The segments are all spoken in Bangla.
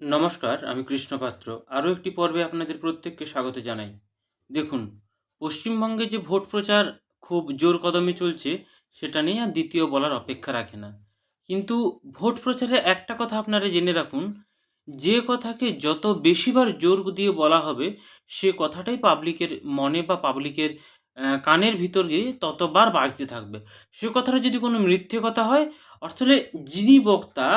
নমস্কার, আমি কৃষ্ণ পাত্র। আরও একটি পর্বে আপনাদের প্রত্যেককে স্বাগত জানাই। দেখুন, পশ্চিমবঙ্গে যে ভোট প্রচার খুব জোর কদমে চলছে, সেটা নিয়ে আর দ্বিতীয় বলার অপেক্ষা রাখে না। কিন্তু ভোট প্রচারে একটা কথা আপনারা জেনে রাখুন, যে কথাকে যত বেশিবার জোর দিয়ে বলা হবে, সে কথাটাই পাবলিকের মনে বা পাবলিকের কানের ভিতর গিয়ে ততবার বাজতে থাকবে। সে কথাটা যদি কোনো মিথ্যে কথা হয়, আসলে যিনি বক্তা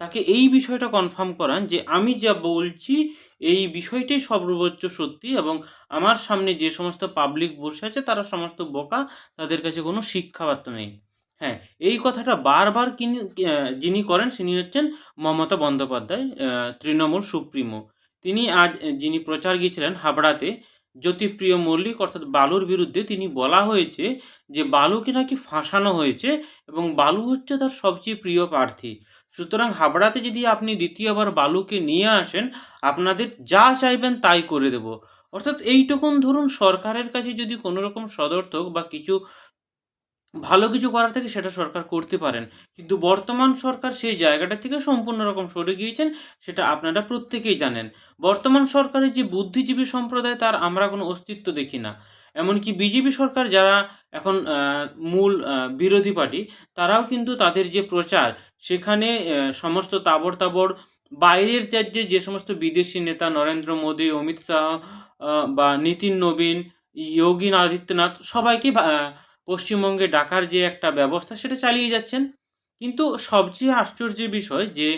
তাকে এই বিষয়টা কনফার্ম করান যে আমি যা বলছি এই বিষয়টাই সর্বোচ্চ সত্যি এবং আমার সামনে যে সমস্ত পাবলিক বসে আছে তারা সমস্ত বোকা, তাদের কাছে কোনো শিক্ষাবার্তা নেই। হ্যাঁ, এই কথাটা বারবার যিনি করেন তিনি হচ্ছেন মমতা বন্দ্যোপাধ্যায়, তৃণমূল সুপ্রিমো। তিনি আজ যিনি প্রচার গিয়েছিলেন হাবড়াতে, জ্যোতিপ্রিয় মল্লিক অর্থাৎ বালুর বিরুদ্ধে তিনি বলা হয়েছে যে বালুকে নাকি ফাঁসানো হয়েছে এবং বালু হচ্ছে তার সবচেয়ে প্রিয় প্রার্থী। সুতরাং হাবড়াতে যদি আপনি দ্বিতীয়বার বালুকে নিয়ে আসেন, আপনাদের যা চাইবেন তাই করে দেব। অর্থাৎ এইটুকুন ধরুন, সরকারের কাছে যদি কোনো রকম সদর্থক বা কিছু ভালো কিছু করার থাকে সেটা সরকার করতে পারেন। কিন্তু বর্তমান সরকার সেই জায়গাটা থেকে সম্পূর্ণ রকম সরে গিয়েছেন, সেটা আপনারা প্রত্যেকেই জানেন। বর্তমান সরকারের যে বুদ্ধিজীবী সম্প্রদায় তার আমরা কোনো অস্তিত্ব দেখি না। এমনকি বিজেপি সরকার যারা এখন মূল বিরোধী পার্টি, তারাও কিন্তু তাদের যে প্রচার সেখানে সমস্ত তাবড় বাইরের যে সমস্ত বিদেশি নেতা নরেন্দ্র মোদী, অমিত শাহ বা নীতিন নবীন, যোগী আদিত্যনাথ সবাইকে পশ্চিমবঙ্গে ডাকার যে একটা ব্যবস্থা সেটা চালিয়ে যাচ্ছেন। কিন্তু সবচেয়ে আশ্চর্যের বিষয় যে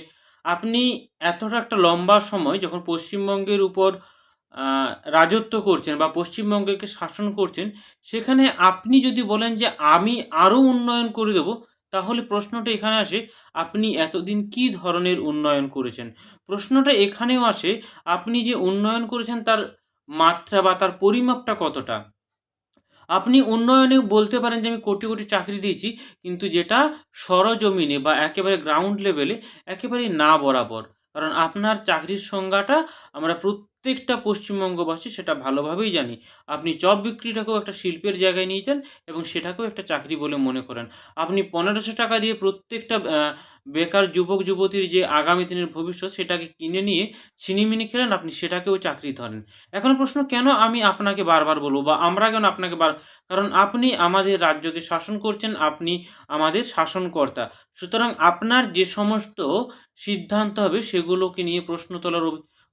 আপনি এতটা একটা লম্বা সময় যখন পশ্চিমবঙ্গের উপর আ রাজত্ব করছেন বা পশ্চিমবঙ্গকে শাসন করছেন, সেখানে আপনি যদি বলেন যে আমি আরও উন্নয়ন করে দেব, তাহলে প্রশ্নটা এখানে আসে আপনি এতদিন কী ধরনের উন্নয়ন করেছেন? প্রশ্নটা এখানেও আসে আপনি যে উন্নয়ন করেছেন তার মাত্রা বা তার পরিমাপটা কতটা? আপনি উন্নয়নে বলতে পারেন যে আমি কোটি চাকরি দিয়েছি। কিন্তু যেটা সরজমিনে বা একেবারে গ্রাউন্ড লেভেলে একেবারেই না বরাবর। কারণ আপনার চাকরির সংজ্ঞাটা আমরা প্রত্যেকটা পশ্চিমবঙ্গবাসী সেটা ভালোভাবেই জানি। আপনি চপ বিক্রিটাকেও একটা শিল্পের জায়গায় নিয়ে যান এবং সেটাকেও একটা চাকরি বলে মনে করেন। আপনি ৳১৫০০ দিয়ে প্রত্যেকটা বেকার যুবক-যুবতীর যে আগামী দিনের ভবিষ্যৎ সেটাকে কিনে নিয়ে ছিনিমিনি খেলেন, আপনি সেটাকেও চাকরি ধরেন। এখন প্রশ্ন, কেন আমি আপনাকে বারবার বলব বা আমরা কেন আপনাকে কারণ আপনি আমাদের রাজ্যকে শাসন করছেন, আপনি আমাদের শাসনকর্তা। সুতরাং আপনার যে সমস্ত সিদ্ধান্ত হবে সেগুলোকে নিয়ে প্রশ্ন তোলার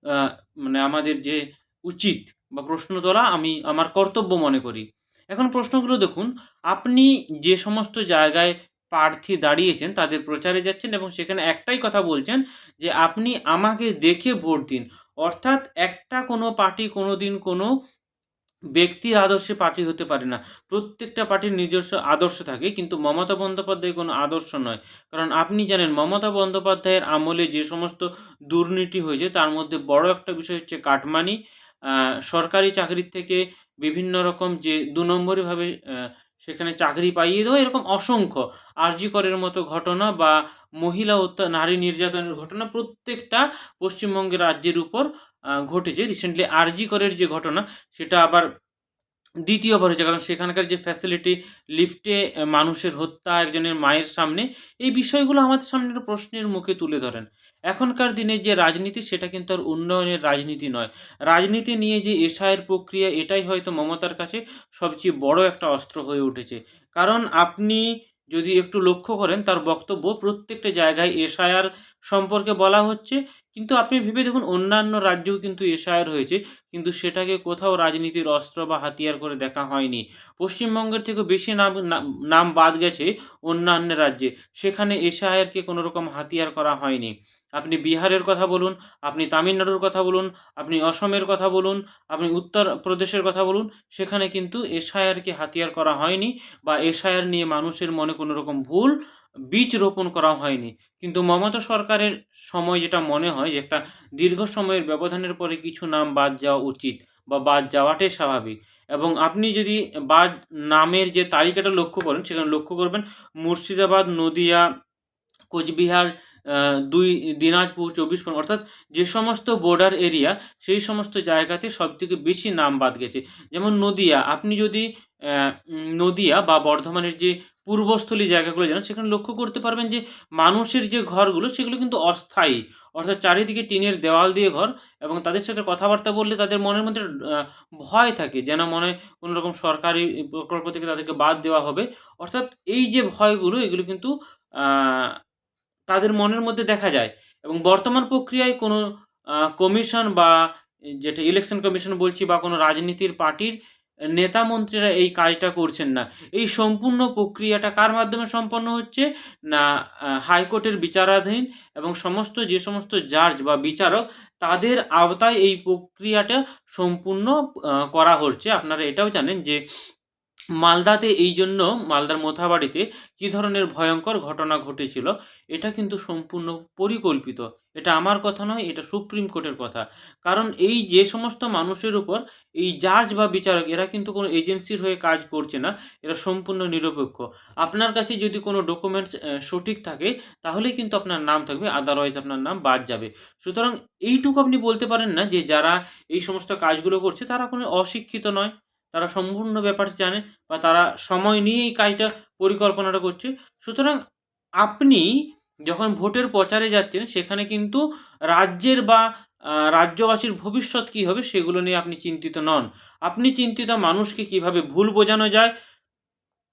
আ মানে আমাদের যে উচিত বা প্রশ্ন তোলা আমি আমার কর্তব্য মনে করি। এখন প্রশ্নগুলো দেখুন, আপনি যে সমস্ত জায়গায় প্রার্থী দাঁড়িয়েছেন তাদের প্রচারে যাচ্ছেন এবং সেখানে একটাই কথা বলছেন যে, "আপনি আমাকে দেখে ভোট দিন।" অর্থাৎ একটা কোনো পার্টি কোনোদিন কোনো ব্যক্তির আদর্শে পার্টি হতে পারে না। প্রত্যেকটা পার্টির নিজস্ব আদর্শ থাকে। কিন্তু মমতা বন্দ্যোপাধ্যায় কোনো আদর্শ নয়। কারণ আপনি জানেন মমতা বন্দ্যোপাধ্যায়ের আমলে যে সমস্ত দুর্নীতি হয়েছে তার মধ্যে বড় একটা বিষয় হচ্ছে কাটমানি। আ সরকারি চাকরির থেকে বিভিন্ন রকম যে ২ নম্বরিভাবে সেখানে চাকরি পাইয়ে দেওয়া, এরকম অসংখ্য আরজি করের মতো ঘটনা বা মহিলা নারী নির্যাতনের ঘটনা প্রত্যেকটা পশ্চিমবঙ্গের রাজ্যের উপর ঘটেছে। রিসেন্টলি আরজি করের যে ঘটনা সেটা আবার দ্বিতীয়বার হয়েছে। কারণ সেখানকার যে ফ্যাসিলিটি, লিফটে মানুষের হত্যা একজনের মায়ের সামনে, এই বিষয়গুলো আমাদের সামনে একটা প্রশ্নের মুখে তুলে ধরেন। এখনকার দিনে যে রাজনীতি সেটা কিন্তু আর উন্নয়নের রাজনীতি নয়। রাজনীতি নিয়ে যে এসআইয়ের প্রক্রিয়া, এটাই হয়তো মমতার কাছে সবচেয়ে বড় একটা অস্ত্র হয়ে উঠেছে। কারণ আপনি যদি একটু লক্ষ্য করেন তার বক্তব্য প্রত্যেকটা জায়গায় এসআইআর সম্পর্কে বলা হচ্ছে। কিন্তু আপনি ভেবে দেখুন অন্যান্য রাজ্যেও কিন্তু এসআইআর হয়েছে। কিন্তু সেটাকে কোথাও রাজনীতির অস্ত্র বা হাতিয়ার করে দেখা হয়নি। পশ্চিমবঙ্গের থেকেও বেশি নাম বাদ গেছে অন্যান্য রাজ্যে। সেখানে এসআইআরকে কোনো রকম হাতিয়ার করা হয়নি। আপনি বিহারের কথা বলুন, আপনি তামিলনাড়ুর কথা বলুন, আপনি অসমের কথা বলুন, আপনি উত্তরপ্রদেশের কথা বলুন, সেখানে কিন্তু এসআইআরকে হাতিয়ার করা হয়নি বা এসআইআর নিয়ে মানুষের মনে কোনো রকম ভুল বীজ রোপণ করা হয়নি। কিন্তু মমতা সরকারের সময় যেটা মনে হয় যে একটা দীর্ঘ সময়ের ব্যবধানের পরে কিছু নাম বাদ যাওয়া উচিত বা বাদ যাওয়াটাই স্বাভাবিক। এবং আপনি যদি বাদ নামের যে তালিকাটা লক্ষ্য করেন, সেখানে লক্ষ্য করবেন মুর্শিদাবাদ, নদিয়া, কোচবিহার, আ ২ দিনাজপুর, ২৪ পরগনা, অর্থাৎ যে সমস্ত বর্ডার এরিয়া সেই সমস্ত জায়গাতে সবথেকে বেশি নাম বাদ গেছে। যেমন নদিয়া, আপনি যদি নদিয়া বা বর্ধমানের যে পূর্বস্থলী জায়গাগুলো যান, সেখানে লক্ষ্য করতে পারবেন যে মানুষের যে ঘরগুলো সেগুলো কিন্তু অস্থায়ী। অর্থাৎ চারিদিকে টিনের দেওয়াল দিয়ে ঘর, এবং তাদের সাথে কথাবার্তা বললে তাদের মনের মধ্যে আ ভয় থাকে, যেন মনে হয় কোনো রকম সরকারি প্রকল্প থেকে তাদেরকে বাদ দেওয়া হবে। অর্থাৎ এই যে ভয়গুলো, এগুলো কিন্তু আ তাদের মনের মধ্যে দেখা যায়, এবং বর্তমান প্রক্রিয়ায় কোনো কমিশন বা যেটা ইলেকশন কমিশন বলছি, বা কোনো রাজনীতির পার্টির নেতা মন্ত্রীরা এই কাজটা করছেন না। এই সম্পূর্ণ প্রক্রিয়াটা কার মাধ্যমে সম্পন্ন হচ্ছে? না, হাইকোর্টের বিচারাধীন এবং যে সমস্ত জাজ বা বিচারক, তাদের আওতায় এই প্রক্রিয়াটা সম্পূর্ণ করা হচ্ছে। আপনারা এটাও জানেন যে মালদাতে এইজন্য, মালদার মোথাবাড়িতে কি ধরনের ভয়ঙ্কর ঘটনা ঘটেছিল, এটা কিন্তু সম্পূর্ণ পরিকল্পিত। এটা আমার কথা নয়, এটা সুপ্রিম কোর্টের কথা। কারণ এই যে সমস্ত মানুষের উপর এই জাজ বা বিচারক, এরা কিন্তু কোনো এজেন্সির হয়ে কাজ করছে না, এরা সম্পূর্ণ নিরপেক্ষ। আপনার কাছে যদি কোনো ডকুমেন্টস সঠিক থাকে, তাহলেই কিন্তু আপনার নাম থাকবে, আদারওয়াইজ আপনার নাম বাদ যাবে। সুতরাং এইটুকু আপনি বলতে পারেন না যে যারা এই সমস্ত কাজগুলো করছে তারা কোনো অশিক্ষিত নয়। তারা সম্পূর্ণ ব্যাপারটা জানে, বা তারা সময় নিয়ে এই কাজটা পরিকল্পনাটা করছে। সুতরাং আপনি যখন ভোটের প্রচারে যাচ্ছেন, সেখানে কিন্তু রাজ্যের বা রাজ্যবাসীর ভবিষ্যৎ কী হবে সেগুলো নিয়ে আপনি চিন্তিত নন। আপনি চিন্তিত মানুষকে কিভাবে ভুল বোঝানো যায়,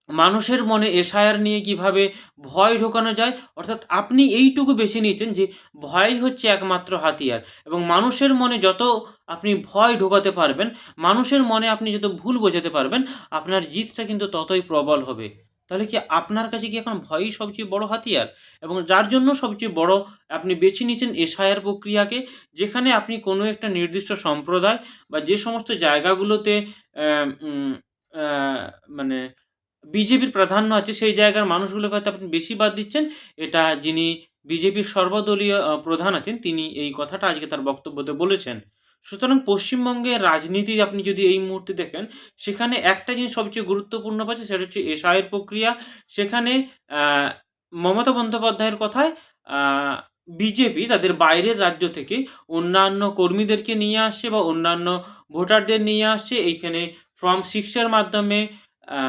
মানুষের মনে এসআইআর নিয়ে কিভাবে ভয় ঢোকানো যায়। অর্থাৎ আপনি এইটুকু বেছে নিয়েছেন যে ভয়ই হচ্ছে একমাত্র হাতিয়ার, এবং মানুষের মনে যত আপনি ভয় ঢোকাতে পারবেন, মানুষের মনে আপনি যত ভুল বোঝাতে পারবেন, আপনার জিতটা কিন্তু ততই প্রবল হবে। তাহলে কি আপনার কাছে কি এখন ভয়ই সবচেয়ে বড় হাতিয়ার? এবং যার জন্য সবচেয়ে বড় আপনি বেছে নিয়েছেন এসআইআর প্রক্রিয়াকে, যেখানে আপনি কোনো একটা নির্দিষ্ট সম্প্রদায় বা যে সমস্ত জায়গাগুলোতে অ্যা উম অ্যা মানে বিজেপির প্রাধান্য আছে, সেই জায়গার মানুষগুলোকে হয়তো আপনি বেশি বাদ দিচ্ছেন। এটা যিনি বিজেপির সর্বদলীয় প্রধান আছেন, তিনি এই কথাটা আজকে তার বক্তব্যতে বলেছেন। সুতরাং পশ্চিমবঙ্গের রাজনীতি আপনি যদি এই মুহূর্তে দেখেন, সেখানে একটা জিনিস সবচেয়ে গুরুত্বপূর্ণ পাচ্ছে, সেটা হচ্ছে এসআইয়ের প্রক্রিয়া। সেখানে আ মমতা বন্দ্যোপাধ্যায়ের কথায় আ বিজেপি তাদের বাইরের রাজ্য থেকে অন্যান্য কর্মীদেরকে নিয়ে আসছে, বা অন্যান্য ভোটারদের নিয়ে আসছে। এইখানে ফর্ম 6 এর মাধ্যমে আ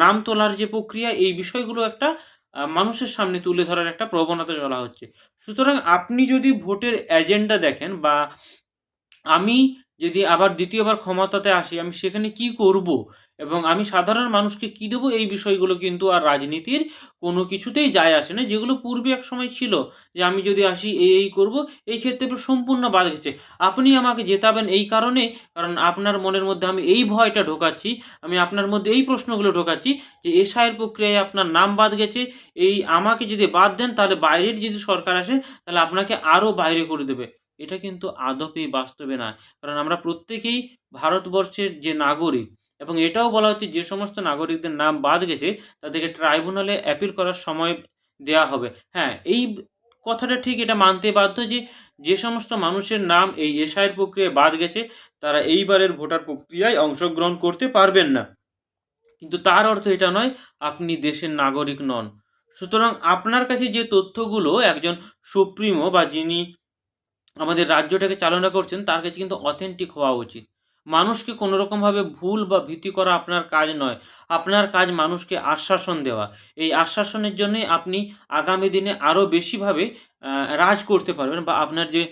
নাম তোলার যে প্রক্রিয়া, এই বিষয়গুলো একটা মানুষের সামনে তুলে ধরার একটা প্রবণতা চলা হচ্ছে। সুতরাং আপনি যদি ভোটের এজেন্ডা দেখেন, বা আমি যদি আবার ২য় বার ক্ষমতাতে আসি, আমি সেখানে কি করব এবং আমি সাধারণ মানুষকে কি দেবো, এই বিষয়গুলো কিন্তু আর রাজনীতির কোনো কিছুতেই যায় আসে না। যেগুলো পূর্বে একসময় ছিল যে আমি যদি আসি এই করব, এই ক্ষেত্রে সম্পূর্ণ বাদ গেছে। আপনি আমাকে জেতাবেন এই কারণে, কারণ আপনার মনের মধ্যে আমি এই ভয়টা ঢোকাচ্ছি, আমি আপনার মধ্যে এই প্রশ্নগুলো ঢোকাচ্ছি যে এসআইয়ের প্রক্রিয়ায় আপনার নাম বাদ গেছে। আমাকে যদি বাদ দেন, তাহলে বাইরের যদি সরকার আসে, তাহলে আপনাকে আরও বাইরে করে দেবে। এটা কিন্তু আদপেই বাস্তবে না। কারণ আমরা প্রত্যেকেই ভারতবর্ষের যে নাগরিক, এবং এটাও বলা হচ্ছে যে সমস্ত নাগরিকদের নাম বাদ গেছে, তাদেরকে ট্রাইব্যুনালে অ্যাপিল করার সময় দেয়া হবে। হ্যাঁ, কথাটা ঠিক, এটা মানতে বাধ্য যে, যে সমস্ত মানুষের নাম এই এসআইয়ের প্রক্রিয়ায় বাদ গেছে, তারা এইবারের ভোটার প্রক্রিয়ায় অংশগ্রহণ করতে পারবেন না। কিন্তু তার অর্থ এটা নয় আপনি দেশের নাগরিক নন। সুতরাং আপনার কাছে যে তথ্যগুলো একজন সুপ্রিমো বা যিনি আমাদের রাজ্যটাকে চালনা করছেন, তার কাছে কিন্তু অথেন্টিক হওয়া উচিত। মানুষকে কোনোরকমভাবে ভুল বা ভীতি করা আপনার কাজ নয়। আপনার কাজ মানুষকে আশ্বাসন দেওয়া। এই আশ্বাসনের জন্যই আপনি আগামী দিনে আরও বেশিভাবে আ রাজ করতে পারবেন, বা আপনার যে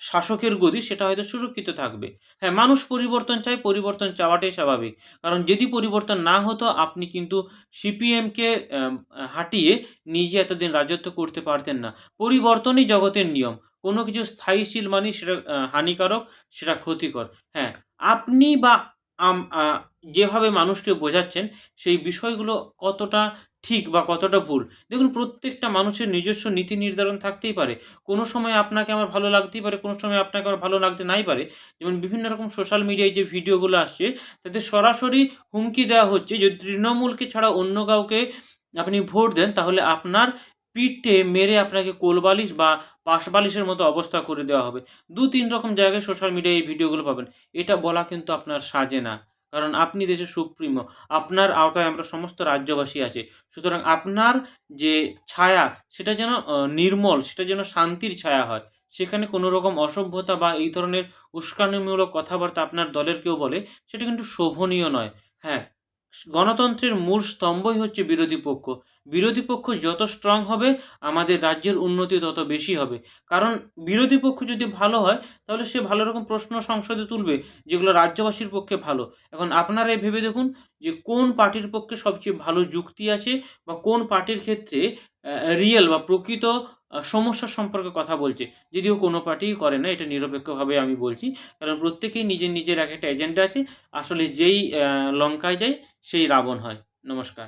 শাসকের গদি, সেটা হয়তো সুরক্ষিত থাকবে। হ্যাঁ, মানুষ পরিবর্তন চায়, পরিবর্তন চাওয়াটাই স্বাভাবিক। কারণ যদি পরিবর্তন না হতো, আপনি কিন্তু সিপিএমকে হাঁটিয়ে নিজে এতদিন রাজত্ব করতে পারতেন না। পরিবর্তনই জগতের নিয়ম। কোনো কিছু স্থায়ীশীল মানেই সেটা হানিকারক, সেটা ক্ষতিকর। হ্যাঁ, আপনি বা আম আ যেভাবে মানুষকে বোঝাচ্ছেন, সেই বিষয়গুলো কতটা ঠিক বা কতটা ভুল। দেখুন, প্রত্যেকটা মানুষের নিজস্ব নীতি নির্ধারণ থাকতেই পারে। কোনো সময় আপনাকে আমার ভালো লাগতেই পারে, কোনো সময় আপনাকে আমার ভালো লাগতে নাই পারে। যেমন বিভিন্ন রকম সোশ্যাল মিডিয়ায় যে ভিডিওগুলো আসছে, তাতে সরাসরি হুমকি দেওয়া হচ্ছে, যদি তৃণমূলকে ছাড়া অন্য কাউকে আপনি ভোট দেন, তাহলে আপনার পিঠে মেরে আপনাকে কোলবালিশ বা পাশবালিশের মতো অবস্থা করে দেওয়া হবে। ২-৩ রকম জায়গায় সোশ্যাল মিডিয়ায় এই ভিডিওগুলো পাবেন। এটা বলা কিন্তু আপনার সাজে না। কারণ আপনি দেশের সুপ্রিমো। আপনার আওতায় আমরা সমস্ত রাজ্যবাসী আছি। সুতরাং আপনার যে ছায়া, সেটা যেন নির্মল, সেটা যেন শান্তির ছায়া হয়। সেখানে কোনো রকম অসভ্যতা বা এই ধরনের উস্কানিমূলক কথাবার্তা আপনার দলের কেউ বলে, সেটা কিন্তু শোভনীয় নয়। হ্যাঁ, গণতন্ত্রের মূল স্তম্ভই হচ্ছে বিরোধী পক্ষ। বিরোধী পক্ষ যত স্ট্রং হবে আমাদের রাজ্যের উন্নতি তত বেশি হবে। কারণ বিরোধী পক্ষ যদি ভালো হয় তাহলে সে ভালো রকম প্রশ্ন সংসদে তুলবে যেগুলো রাজ্যবাসীর পক্ষে ভালো। এখন আপনারাই ভেবে দেখুন যে কোন পার্টির পক্ষে সবচেয়ে ভালো যুক্তি আছে বা কোন পার্টির ক্ষেত্রে রিয়েল বা প্রকৃত সমস্যা সম্পর্কে কথা বলছে। যদিও কোনো পার্টিই করে না, এটা নিরপেক্ষভাবে আমি বলছি। কারণ প্রত্যেকেই নিজের, নিজের এক একটা এজেন্ডা আছে। আসলে যেই লঙ্কায় যায় সেই রাবণ হয়। নমস্কার।